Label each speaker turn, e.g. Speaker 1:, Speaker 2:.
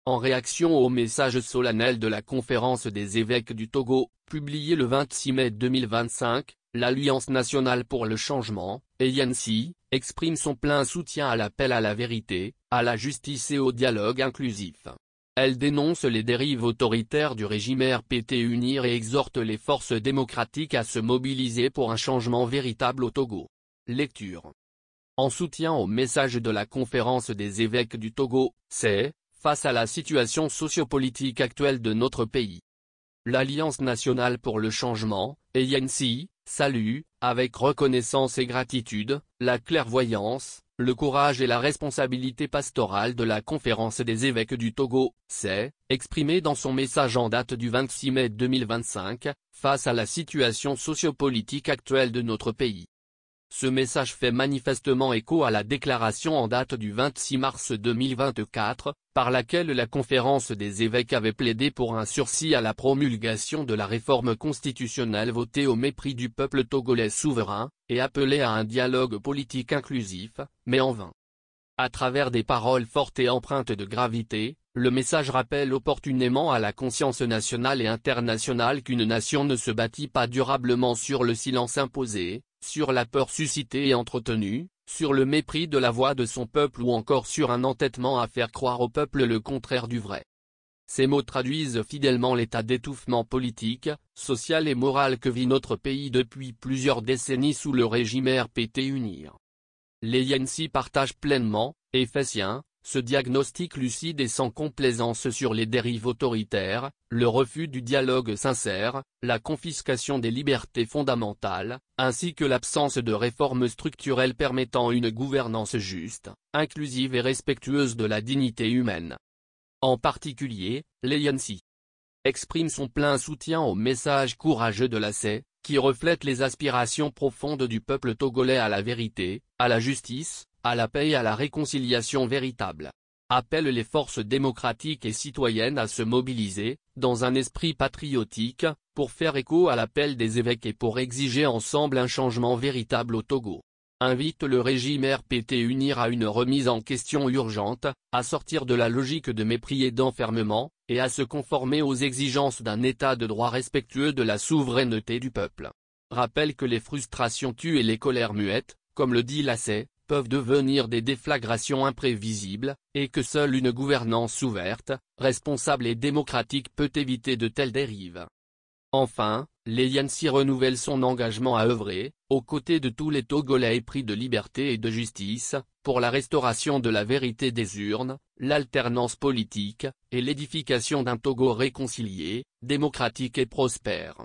Speaker 1: en réaction au message solennel de la conférence des évêques du Togo, publié le 26 mai 2025, l'Alliance nationale pour le changement, ANC, exprime son plein soutien à l'appel à la vérité, à la justice et au dialogue inclusif. Elle dénonce les dérives autoritaires du régime RPT-UNIR et exhorte les forces démocratiques à se mobiliser pour un changement véritable au Togo. Lecture. En soutien au message de la conférence des évêques du Togo, c'est, face à la situation sociopolitique actuelle de notre pays. L'Alliance nationale pour le changement, ANC, salue, avec reconnaissance et gratitude, la clairvoyance, le courage et la responsabilité pastorale de la conférence des évêques du Togo, c'est, exprimé dans son message en date du 26 mai 2025, face à la situation sociopolitique actuelle de notre pays. Ce message fait manifestement écho à la déclaration en date du 26 mars 2024, par laquelle la conférence des évêques avait plaidé pour un sursis à la promulgation de la réforme constitutionnelle votée au mépris du peuple togolais souverain, et appelé à un dialogue politique inclusif, mais en vain. À travers des paroles fortes et empreintes de gravité, le message rappelle opportunément à la conscience nationale et internationale qu'une nation ne se bâtit pas durablement sur le silence imposé, sur la peur suscitée et entretenue, sur le mépris de la voix de son peuple ou encore sur un entêtement à faire croire au peuple le contraire du vrai. Ces mots traduisent fidèlement l'état d'étouffement politique, social et moral que vit notre pays depuis plusieurs décennies sous le régime RPT-UNIR. Les ANC partagent pleinement, et fait sien, ce diagnostic lucide et sans complaisance sur les dérives autoritaires, le refus du dialogue sincère, la confiscation des libertés fondamentales, ainsi que l'absence de réformes structurelles permettant une gouvernance juste, inclusive et respectueuse de la dignité humaine. En particulier, l'ANC exprime son plein soutien au message courageux de la CEI, qui reflète les aspirations profondes du peuple togolais à la vérité, à la justice, à la paix et à la réconciliation véritable. Appelle les forces démocratiques et citoyennes à se mobiliser, dans un esprit patriotique, pour faire écho à l'appel des évêques et pour exiger ensemble un changement véritable au Togo. Invite le régime RPT-UNIR à une remise en question urgente, à sortir de la logique de mépris et d'enfermement, et à se conformer aux exigences d'un État de droit respectueux de la souveraineté du peuple. Rappelle que les frustrations tuent et les colères muettes, comme le dit la CEI, peuvent devenir des déflagrations imprévisibles, et que seule une gouvernance ouverte, responsable et démocratique peut éviter de telles dérives. Enfin, l'ANC renouvelle son engagement à œuvrer, aux côtés de tous les Togolais épris de liberté et de justice, pour la restauration de la vérité des urnes, l'alternance politique, et l'édification d'un Togo réconcilié, démocratique et prospère.